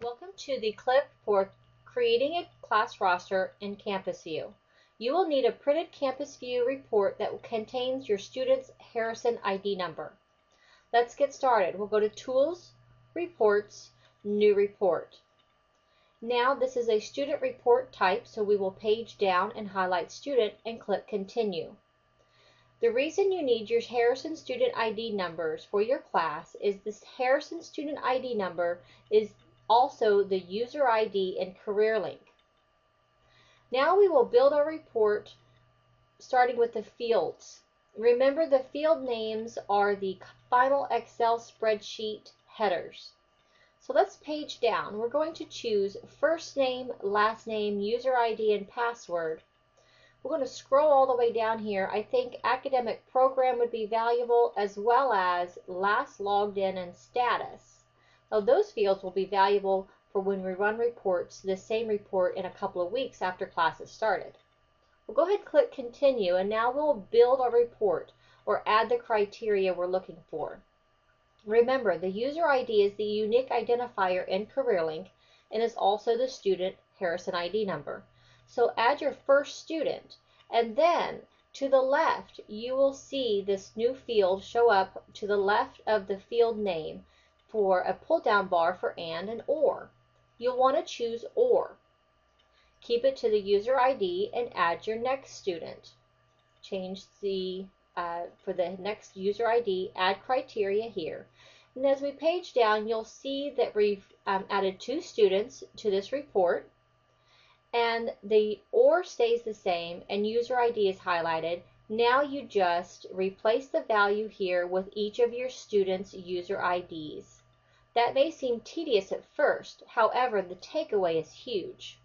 Welcome to the clip for creating a class roster in Campus View. You will need a printed Campus View report that contains your student's Harrison ID number. Let's get started. We'll go to Tools, Reports, New Report. Now this is a student report type, so we will page down and highlight Student and click Continue. The reason you need your Harrison student ID numbers for your class is this Harrison student ID number is also the user ID in CareerLink. Now we will build our report starting with the fields. Remember, the field names are the final Excel spreadsheet headers. So let's page down. We're going to choose first name, last name, user ID, and password. We're going to scroll all the way down here. I think academic program would be valuable, as well as last logged in and status. Now those fields will be valuable for when we run reports, the same report in a couple of weeks after class has started. We'll go ahead and click Continue, and now we'll build our report or add the criteria we're looking for. Remember, the user ID is the unique identifier in CareerLink and is also the student Harrison ID number. So add your first student, and then to the left you will see this new field show up to the left of the field name for a pull-down bar for and or. You'll want to choose or. Keep it to the user ID and add your next student. Change the for the next user ID, add criteria here. And as we page down, you'll see that we've added 2 students to this report, and the or stays the same and user ID is highlighted. Now you just replace the value here with each of your students' user IDs. That may seem tedious at first, however, the takeaway is huge.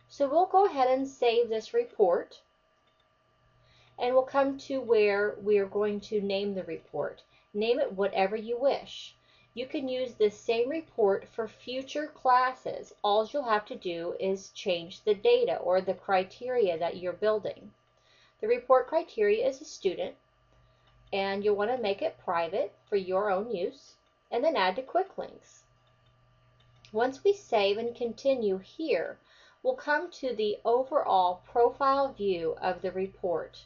So we'll go ahead and save this report, and we'll come to where we are going to name the report. Name it whatever you wish. You can use this same report for future classes. All you'll have to do is change the data or the criteria that you're building. The report criteria is a student, and you'll want to make it private for your own use, and then add to quick links. Once we save and continue here, we'll come to the overall profile view of the report.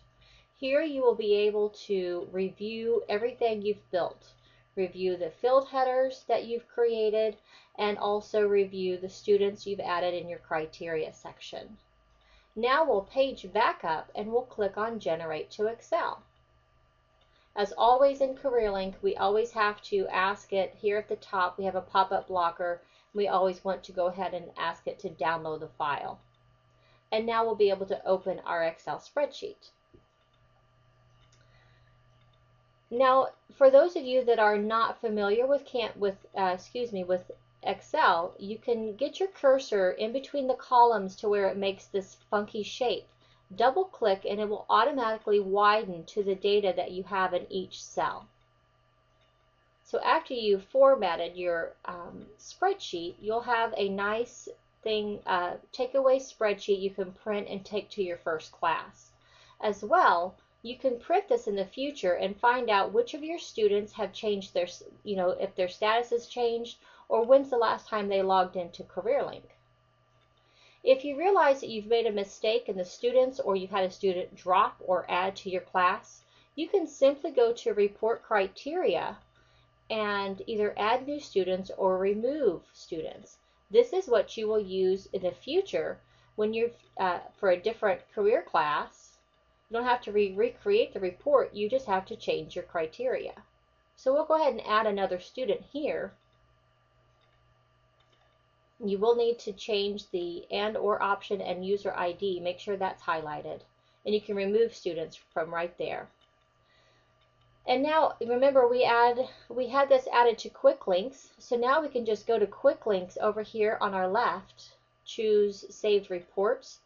Here you will be able to review everything you've built. Review the field headers that you've created, and also review the students you've added in your criteria section. Now we'll page back up and we'll click on Generate to Excel. As always in CareerLink, we always have to ask it here at the top. We have a pop-up blocker. We always want to go ahead and ask it to download the file. And now we'll be able to open our Excel spreadsheet. Now, for those of you that are not familiar with Excel, you can get your cursor in between the columns to where it makes this funky shape. Double click and it will automatically widen to the data that you have in each cell. So after you've formatted your spreadsheet, you'll have a nice takeaway spreadsheet you can print and take to your first class. As well, you can print this in the future and find out which of your students have changed their, if their status has changed, or when's the last time they logged into CareerLink. If you realize that you've made a mistake in the students, or you've had a student drop or add to your class, you can simply go to Report Criteria and either add new students or remove students. This is what you will use in the future when you're for a different career class. You don't have to recreate the report, you just have to change your criteria. So we'll go ahead and add another student here. You will need to change the and or option and user ID. Make sure that's highlighted. And you can remove students from right there. And now remember, we had this added to quick links. So now we can just go to quick links over here on our left, choose saved reports,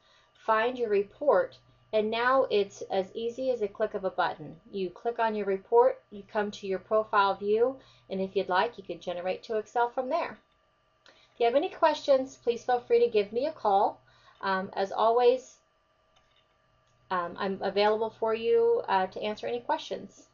find your report, and now it's as easy as a click of a button. You click on your report, you come to your profile view, and if you'd like, you can generate to Excel from there. If you have any questions, please feel free to give me a call. As always, I'm available for you to answer any questions.